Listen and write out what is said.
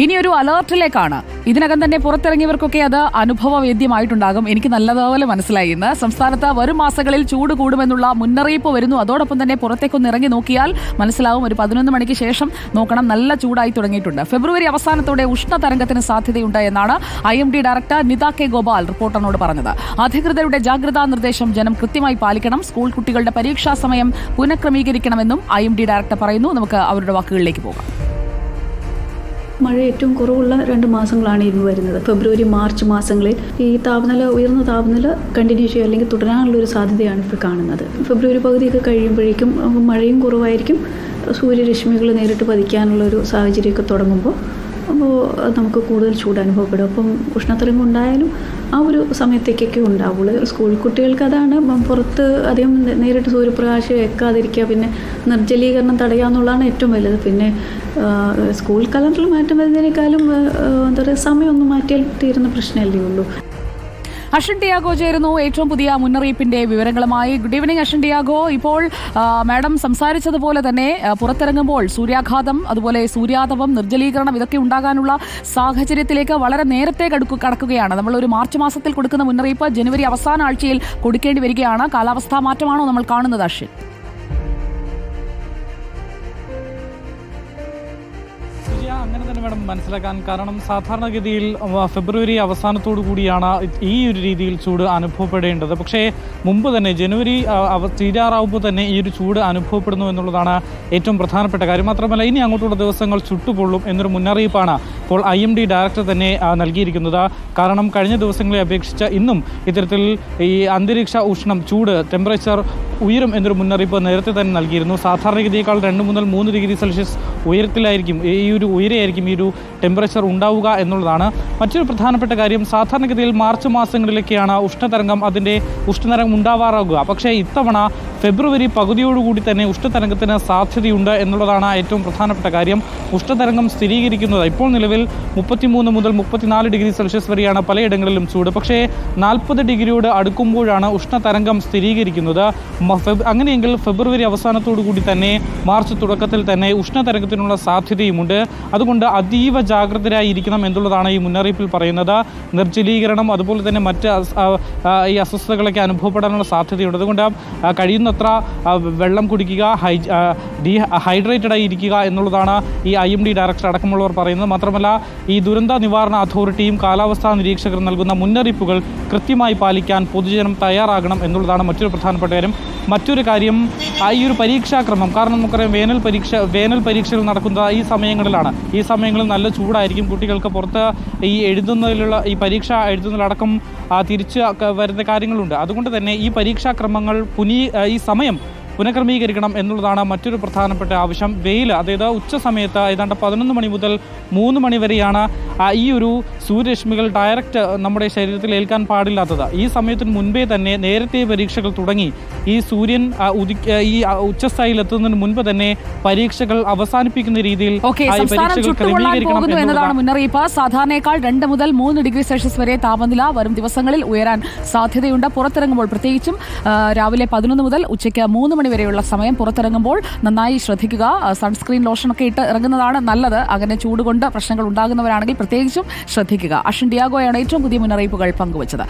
ഇനിയൊരു അലേർട്ടിലേക്കാണ്. ഇതിനകം തന്നെ പുറത്തിറങ്ങിയവർക്കൊക്കെ അത് അനുഭവവേദ്യമായിട്ടുണ്ടാകും. എനിക്ക് നല്ലതുപോലെ മനസ്സിലായി. ഇന്ന് സംസ്ഥാനത്ത് വരും മാസങ്ങളിൽ ചൂട് കൂടുമെന്നുള്ള മുന്നറിയിപ്പ് വരുന്നു. അതോടൊപ്പം തന്നെ പുറത്തേക്കൊന്ന് ഇറങ്ങി നോക്കിയാൽ മനസ്സിലാവും. ഒരു 11 മണിക്ക് ശേഷം നോക്കണം, നല്ല ചൂടായി തുടങ്ങിയിട്ടുണ്ട്. ഫെബ്രുവരി അവസാനത്തോടെ ഉഷ്ണതരംഗത്തിന് സാധ്യതയുണ്ട് എന്നാണ് IMD director Nitha K Gopal റിപ്പോർട്ടറിനോട് പറഞ്ഞത്. അധികൃതരുടെ ജാഗ്രതാ നിർദ്ദേശം ജനം കൃത്യമായി പാലിക്കണം. സ്കൂൾ കുട്ടികളുടെ പരീക്ഷാ സമയം പുനഃക്രമീകരിക്കണമെന്നും IMD ഡയറക്ടർ പറയുന്നു. നമുക്ക് അവരുടെ വാക്കുകളിലേക്ക് പോകാം. മഴ ഏറ്റവും കുറവുള്ള 2 മാസങ്ങളാണ് ഇനി വരുന്നത്. ഫെബ്രുവരി മാർച്ച് മാസങ്ങളിൽ ഈ ഉയർന്ന താപനില കണ്ടിന്യൂ ചെയ്യുക അല്ലെങ്കിൽ തുടരാനുള്ളൊരു സാധ്യതയാണ് ഇപ്പോൾ കാണുന്നത്. ഫെബ്രുവരി പകുതിയൊക്കെ കഴിയുമ്പോഴേക്കും മഴയും കുറവായിരിക്കും. സൂര്യരശ്മികൾ നേരിട്ട് പതിക്കാനുള്ളൊരു സാഹചര്യമൊക്കെ തുടങ്ങുമ്പോൾ നമുക്ക് കൂടുതൽ ചൂട് അനുഭവപ്പെടും. അപ്പം ഉഷ്ണതരംഗം ഉണ്ടായാലും ആ ഒരു സമയത്തേക്കൊക്കെ ഉണ്ടാവുള്ളൂ. സ്കൂൾ കുട്ടികൾക്ക് അതാണ് പുറത്ത് അധികം നേരിട്ട് സൂര്യപ്രകാശം വെക്കാതിരിക്കുക, പിന്നെ നിർജ്ജലീകരണം തടയുക എന്നുള്ളതാണ് ഏറ്റവും വലുത്. പിന്നെ സ്കൂൾ കലണ്ടറിൽ മാറ്റം വരുന്നതിനേക്കാളും എന്താ പറയുക, സമയമൊന്നും മാറ്റിയാൽ തീരുന്ന പ്രശ്നമല്ലേ ഉള്ളൂ. അശ്വിൻ ടിയാഗോ ചേരുന്നു ഏറ്റവും പുതിയ മുന്നറിയിപ്പിന്റെ വിവരങ്ങളുമായി. Good evening Ashwin Tiago. ഇപ്പോൾ മാഡം സംസാരിച്ചതുപോലെ തന്നെ പുറത്തിറങ്ങുമ്പോൾ സൂര്യാഘാതം, അതുപോലെ സൂര്യാതപം, നിർജ്ജലീകരണം ഇതൊക്കെ ഉണ്ടാകാനുള്ള സാഹചര്യത്തിലേക്ക് വളരെ നേരത്തെ കടക്കുകയാണ്. നമ്മൾ ഒരു മാർച്ച് മാസത്തിൽ കൊടുക്കുന്ന മുന്നറിയിപ്പ് ജനുവരി അവസാന ആഴ്ചയിൽ കൊടുക്കേണ്ടി വരികയാണ്. കാലാവസ്ഥാ മാറ്റമാണോ നമ്മൾ കാണുന്നത് അശ്വിൻ? അങ്ങനെ തന്നെ വേണം മനസ്സിലാക്കാൻ. കാരണം സാധാരണഗതിയിൽ ഫെബ്രുവരി അവസാനത്തോടു കൂടിയാണ് ഈ ഒരു രീതിയിൽ ചൂട് അനുഭവപ്പെടേണ്ടത്. പക്ഷേ മുമ്പ് തന്നെ ജനുവരി തീരാറാവുമ്പോൾ തന്നെ ഈ ഒരു ചൂട് അനുഭവപ്പെടുന്നു എന്നുള്ളതാണ് ഏറ്റവും പ്രധാനപ്പെട്ട കാര്യം. മാത്രമല്ല ഇനി അങ്ങോട്ടുള്ള ദിവസങ്ങൾ ചുട്ടുപൊള്ളും എന്നൊരു മുന്നറിയിപ്പാണ് ഇപ്പോൾ IMD ഡയറക്ടർ തന്നെ നൽകിയിരിക്കുന്നത്. കാരണം കഴിഞ്ഞ ദിവസങ്ങളെ അപേക്ഷിച്ച് ഇന്നും ഇത്തരത്തിൽ ഈ അന്തരീക്ഷ ഉഷ്ണം, ചൂട്, ടെമ്പറേച്ചർ ഉയരും എന്നൊരു മുന്നറിയിപ്പ് നേരത്തെ തന്നെ നൽകിയിരുന്നു. സാധാരണഗതിയേക്കാൾ 2 മുതൽ 3 ഡിഗ്രി സെൽഷ്യസ് ഉയരത്തിലായിരിക്കും ഈ ഒരു ഉയരെയായിരിക്കും ഈ ഒരു ടെമ്പറേച്ചർ ഉണ്ടാവുക എന്നുള്ളതാണ് മറ്റൊരു പ്രധാനപ്പെട്ട കാര്യം. സാധാരണഗതിയിൽ മാർച്ച് മാസങ്ങളിലൊക്കെയാണ് ഉഷ്ണതരംഗം ഉണ്ടാവാറാകുക. പക്ഷേ ഇത്തവണ ഫെബ്രുവരി പകുതിയോടുകൂടി തന്നെ ഉഷ്ണതരംഗത്തിന് സാധ്യതയുണ്ട് എന്നുള്ളതാണ് ഏറ്റവും പ്രധാനപ്പെട്ട കാര്യം. ഉഷ്ണതരംഗം സ്ഥിരീകരിക്കുന്നത് ഇപ്പോൾ നിലവിൽ 33 മുതൽ 34 ഡിഗ്രി സെൽഷ്യസ് വരെയാണ് പലയിടങ്ങളിലും ചൂട്. പക്ഷേ 40 ഡിഗ്രിയോട് അടുക്കുമ്പോഴാണ് ഉഷ്ണതരംഗം സ്ഥിരീകരിക്കുന്നത്. അങ്ങനെയെങ്കിൽ ഫെബ്രുവരി അവസാനത്തോടു കൂടി തന്നെ മാർച്ച് തുടക്കത്തിൽ തന്നെ ഉഷ്ണതരംഗത്തിനുള്ള സാധ്യതയുമുണ്ട്. അതുകൊണ്ട് അതീവ ജാഗ്രതരായിരിക്കണം എന്നുള്ളതാണ് ഈ മുന്നറിയിപ്പിൽ പറയുന്നത്. നിർജ്ജലീകരണം, അതുപോലെ തന്നെ മറ്റ് ഈ അസ്വസ്ഥതകളൊക്കെ അനുഭവപ്പെടാനുള്ള സാധ്യതയുണ്ട്. അതുകൊണ്ട് കഴിയുന്നത്ര വെള്ളം കുടിക്കുക, ഹൈഡ്രേറ്റഡ് ആയി ഇരിക്കുക എന്നുള്ളതാണ് ഈ IMD ഡയറക്ടർ അടക്കമുള്ളവർ പറയുന്നത്. മാത്രമല്ല ഈ ദുരന്ത നിവാരണ അതോറിറ്റിയും കാലാവസ്ഥാ നിരീക്ഷകർ നൽകുന്ന മുന്നറിയിപ്പുകൾ കൃത്യമായി പാലിക്കാൻ പൊതുജനം തയ്യാറാകണം എന്നുള്ളതാണ് മറ്റൊരു പ്രധാനപ്പെട്ട കാര്യം. മറ്റൊരു കാര്യം ഈ ഒരു പരീക്ഷാക്രമം. കാരണം നമുക്കറിയാം വേനൽ പരീക്ഷകൾ നടക്കുന്നത് ഈ സമയങ്ങളിലാണ്. ഈ സമയങ്ങളിൽ നല്ല ചൂടായിരിക്കും. കുട്ടികൾക്ക് പുറത്ത് ഈ പരീക്ഷ എഴുതുന്നതിലടക്കം തിരിച്ച് വരുന്ന കാര്യങ്ങളുണ്ട്. അതുകൊണ്ട് തന്നെ ഈ പരീക്ഷാക്രമങ്ങൾ ഈ സമയം പുനഃക്രമീകരിക്കണം എന്നുള്ളതാണ് മറ്റൊരു പ്രധാനപ്പെട്ട ആവശ്യം. വെയിൽ, അതായത് ഉച്ച സമയത്ത് ഏതാണ്ട് 11 മണി മുതൽ 3 മണി വരെയാണ് ഈ ഒരു സൂര്യരശ്മികൾ ഡയറക്റ്റ് നമ്മുടെ ശരീരത്തിൽ ഏൽക്കാൻ പാടില്ലാത്തത്. ഈ സമയത്തിന് മുൻപേ തന്നെ നേരത്തെ പരീക്ഷകൾ തുടങ്ങി ഈ സൂര്യൻ ഈ ഉച്ചസ്ഥായിയിൽ എത്തുന്നതിന് മുൻപ് തന്നെ പരീക്ഷകൾ അവസാനിപ്പിക്കുന്ന രീതിയിൽ എന്നതാണ് മുന്നറിയിപ്പ്. സാധാരണയേക്കാൾ 2 മുതൽ 3 ഡിഗ്രി സെൽഷ്യസ് വരെ താപനില വരും ദിവസങ്ങളിൽ ഉയരാൻ സാധ്യതയുണ്ട്. പുറത്തിറങ്ങുമ്പോൾ പ്രത്യേകിച്ചും രാവിലെ 11 മുതൽ ഉച്ചയ്ക്ക് 3 മണി വരെയുള്ള സമയം പുറത്തിറങ്ങുമ്പോൾ നന്നായി ശ്രദ്ധിക്കുക. സൺസ്ക്രീൻ ലോഷനൊക്കെ ഇട്ട് ഇറങ്ങുന്നതാണ് നല്ലത്. അങ്ങനെ ചൂട് കൊണ്ട് പ്രശ്നങ്ങൾ ഉണ്ടാകുന്നവരാണെങ്കിൽ പ്രത്യേകിച്ചും ശ്രദ്ധിക്കുക. അശ്വിൻ ടിയാഗോയാണ് ഏറ്റവും പുതിയ മുന്നറിയിപ്പുകൾ പങ്കുവച്ചത്.